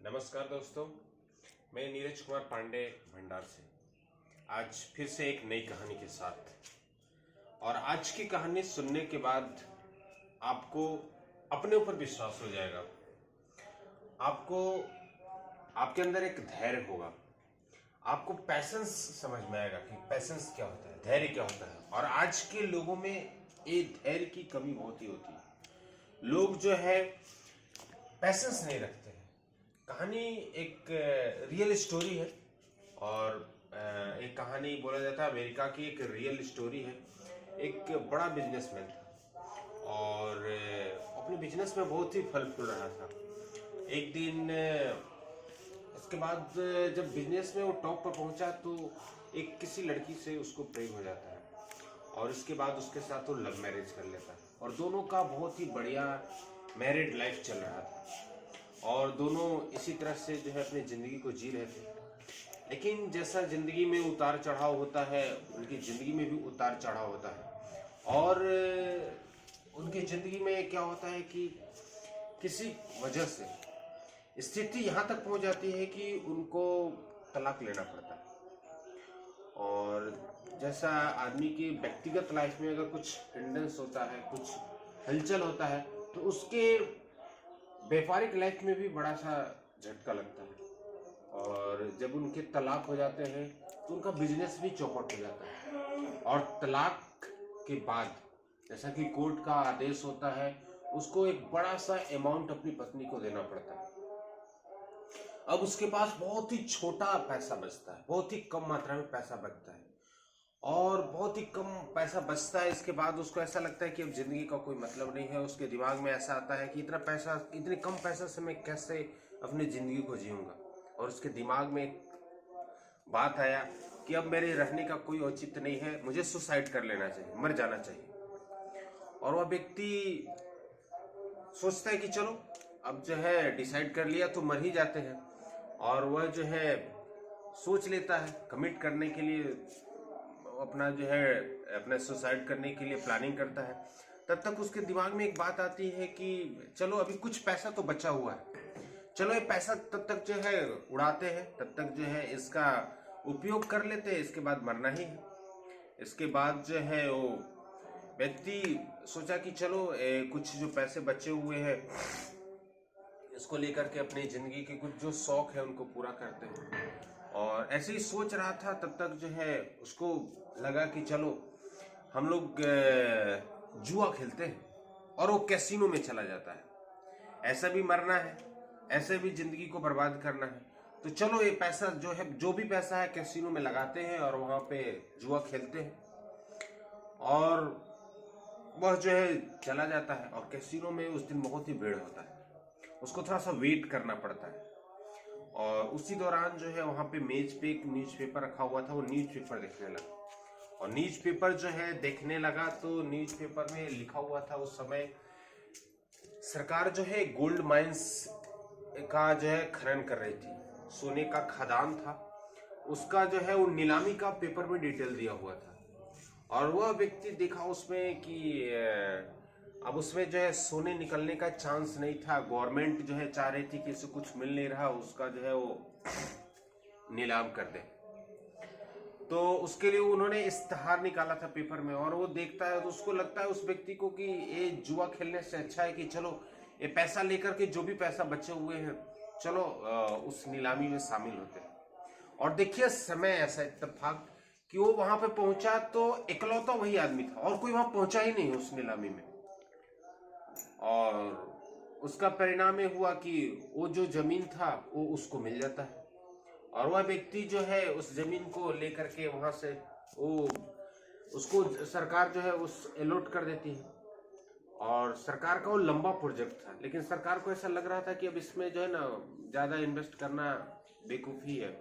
नमस्कार दोस्तों, मैं नीरज कुमार पांडे भंडार से आज फिर से एक नई कहानी के साथ। और आज की कहानी सुनने के बाद आपको अपने ऊपर विश्वास हो जाएगा। आपको आपके अंदर एक धैर्य होगा। आपको पैसेंस समझ में आएगा कि पैसेंस क्या होता है, धैर्य क्या होता है। और आज के लोगों में ये धैर्य की कमी बहुत ही होती है। लोग जो है पैसेंस नहीं रखते हैं। कहानी एक रियल स्टोरी है। और एक कहानी बोला जाता है अमेरिका की, एक रियल स्टोरी है। एक बड़ा बिजनेसमैन था और अपने बिजनेस में बहुत ही फल फूल रहा था। एक दिन उसके बाद जब बिजनेस में वो टॉप पर पहुंचा तो एक किसी लड़की से उसको प्रेम हो जाता है और इसके बाद उसके साथ वो लव मैरिज कर लेता है। और दोनों का बहुत ही बढ़िया मैरिड लाइफ चल रहा था और दोनों इसी तरह से जो है अपनी ज़िंदगी को जी रहे थे। लेकिन जैसा ज़िंदगी में उतार चढ़ाव होता है, उनकी ज़िंदगी में भी उतार चढ़ाव होता है। और उनकी ज़िंदगी में क्या होता है कि किसी वजह से स्थिति यहाँ तक पहुँच जाती है कि उनको तलाक लेना पड़ता है। और जैसा आदमी की व्यक्तिगत लाइफ में अगर कुछ हिंड्रेंस होता है, कुछ हलचल होता है, तो उसके व्यापारिक लाइफ में भी बड़ा सा झटका लगता है। और जब उनके तलाक हो जाते हैं तो उनका बिजनेस भी चौपट हो जाता है। और तलाक के बाद जैसा कि कोर्ट का आदेश होता है, उसको एक बड़ा सा अमाउंट अपनी पत्नी को देना पड़ता है। अब उसके पास बहुत ही छोटा पैसा बचता है, बहुत ही कम मात्रा में पैसा बचता है और बहुत ही कम पैसा बचता है। इसके बाद उसको ऐसा लगता है कि अब जिंदगी का कोई मतलब नहीं है। उसके दिमाग में ऐसा आता है कि इतना पैसा, इतने कम पैसा से मैं कैसे अपनी जिंदगी को जीऊंगा। और उसके दिमाग में एक बात आया कि अब मेरे रहने का कोई औचित्य नहीं है, मुझे सुसाइड कर लेना चाहिए, मर जाना चाहिए। और वह व्यक्ति सोचता है कि चलो अब जो है डिसाइड कर लिया तो मर ही जाते हैं। और वह जो है सोच लेता है कमिट करने के लिए, अपना जो है अपने सुसाइड करने के लिए प्लानिंग करता है। तब तक उसके दिमाग में एक बात आती है कि चलो अभी कुछ पैसा तो बचा हुआ है, चलो ये पैसा तब तक जो है उड़ाते हैं, तब तक जो है इसका उपयोग कर लेते हैं, इसके बाद मरना ही है। इसके बाद जो है वो व्यक्ति सोचा कि चलो कुछ जो पैसे बचे हुए हैं इसको लेकर के अपनी जिंदगी के कुछ जो शौक है उनको पूरा करते हैं। और ऐसे ही सोच रहा था, तब तक जो है उसको लगा कि चलो हम लोग जुआ खेलते हैं। और वो कैसीनो में चला जाता है। ऐसा भी मरना है, ऐसे भी जिंदगी को बर्बाद करना है, तो चलो ये पैसा जो है, जो भी पैसा है कैसीनो में लगाते हैं और वहाँ पे जुआ खेलते हैं। और वह जो है चला जाता है और कैसीनो में उस दिन बहुत ही भीड़ होता है, उसको थोड़ा सा वेट करना पड़ता है। और उसी दौरान जो है वहाँ पे मेज पे एक न्यूज़पेपर रखा हुआ था, वो न्यूज़पेपर देखने लगा। और न्यूज़पेपर जो है देखने लगा तो न्यूज़पेपर में लिखा हुआ था उस समय सरकार जो है गोल्ड माइंस का जो है खनन कर रही थी, सोने का खदान था, उसका जो है वो नीलामी का पेपर में डिटेल दिया हुआ था। और वह व्यक्ति देखा उसमें कि अब उसमें जो है सोने निकलने का चांस नहीं था। गवर्नमेंट जो है चाह रही थी कि इसे कुछ मिल नहीं रहा, उसका जो है वो नीलाम कर दे। तो उसके लिए उन्होंने इश्तेहार निकाला था पेपर में। और वो देखता है तो उसको लगता है उस व्यक्ति को कि ये जुआ खेलने से अच्छा है कि चलो ये पैसा लेकर के जो भी पैसा बचे हुए हैं चलो उस नीलामी में शामिल होते हैं। और देखिए समय ऐसा इत्तेफाक कि वो वहां पे पहुंचा तो इकलौता वही आदमी था और कोई वहां पहुंचा ही नहीं उस नीलामी में। और उसका परिणाम ये हुआ कि वो जो जमीन था वो उसको मिल जाता है। और वह व्यक्ति जो है उस जमीन को लेकर के वहां से वो उसको सरकार जो है उस अलॉट कर देती है। और सरकार का वो लंबा प्रोजेक्ट था, लेकिन सरकार को ऐसा लग रहा था कि अब इसमें जो है ना ज़्यादा इन्वेस्ट करना बेवकूफ़ी है।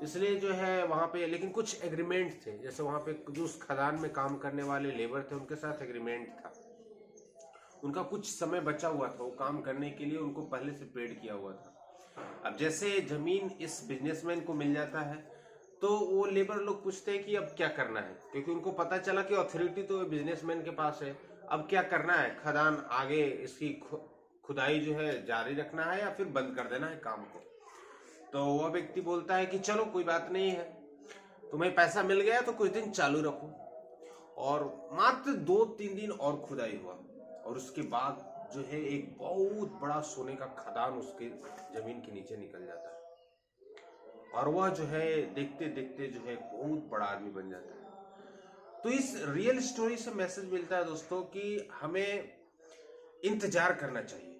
इसलिए जो है वहाँ पे लेकिन कुछ एग्रीमेंट थे, जैसे वहाँ पे जो उस खदान में काम करने वाले लेबर थे उनके साथ एग्रीमेंट था। उनका कुछ समय बचा हुआ था, वो काम करने के लिए उनको पहले से पेड किया हुआ था। अब जैसे जमीन इस बिजनेसमैन को मिल जाता है तो वो लेबर लोग पूछते हैं कि अब क्या करना है, क्योंकि उनको पता चला कि अथॉरिटी तो बिजनेसमैन के पास है। अब क्या करना है, खदान आगे इसकी खुदाई जो है जारी रखना है या फिर बंद कर देना है काम को। तो वह व्यक्ति बोलता है कि चलो कोई बात नहीं है, तुम्हें पैसा मिल गया तो कुछ दिन चालू रखो। और मात्र 2-3 दिन और खुदाई हुआ और उसके बाद जो है एक बहुत बड़ा सोने का खदान उसके जमीन के नीचे निकल जाता है और वह जो है देखते देखते जो है बहुत बड़ा आदमी बन जाता है। तो इस रियल स्टोरी से मैसेज मिलता है दोस्तों कि हमें इंतजार करना चाहिए।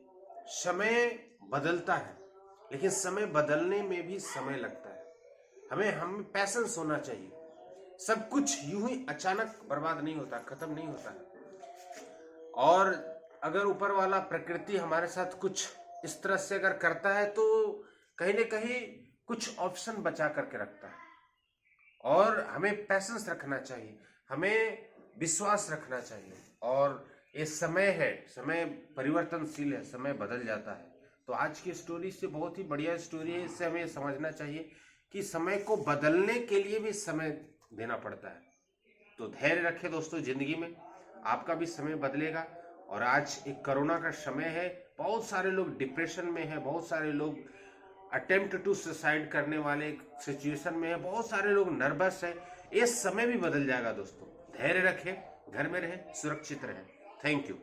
समय बदलता है लेकिन समय बदलने में भी समय लगता है। हमें पैशेंस होना चाहिए। सब कुछ यूं ही अचानक बर्बाद नहीं होता, खत्म नहीं होता है। और अगर ऊपर वाला प्रकृति हमारे साथ कुछ इस तरह से अगर करता है तो कहीं ना कहीं कुछ ऑप्शन बचा करके रखता है। और हमें पैशेंस रखना चाहिए, हमें विश्वास रखना चाहिए। और ये समय है, समय परिवर्तनशील है, समय बदल जाता है। तो आज की स्टोरी से बहुत ही बढ़िया स्टोरी है। इससे हमें समझना चाहिए कि समय को बदलने के लिए भी समय देना पड़ता है। तो धैर्य रखें दोस्तों, जिंदगी में आपका भी समय बदलेगा। और आज एक कोरोना का समय है, बहुत सारे लोग डिप्रेशन में है, बहुत सारे लोग अटेम्प्ट टू सुसाइड करने वाले सिचुएशन में है, बहुत सारे लोग नर्वस है। ये समय भी बदल जाएगा दोस्तों। धैर्य रखें, घर में रहें, सुरक्षित रहें। Thank you.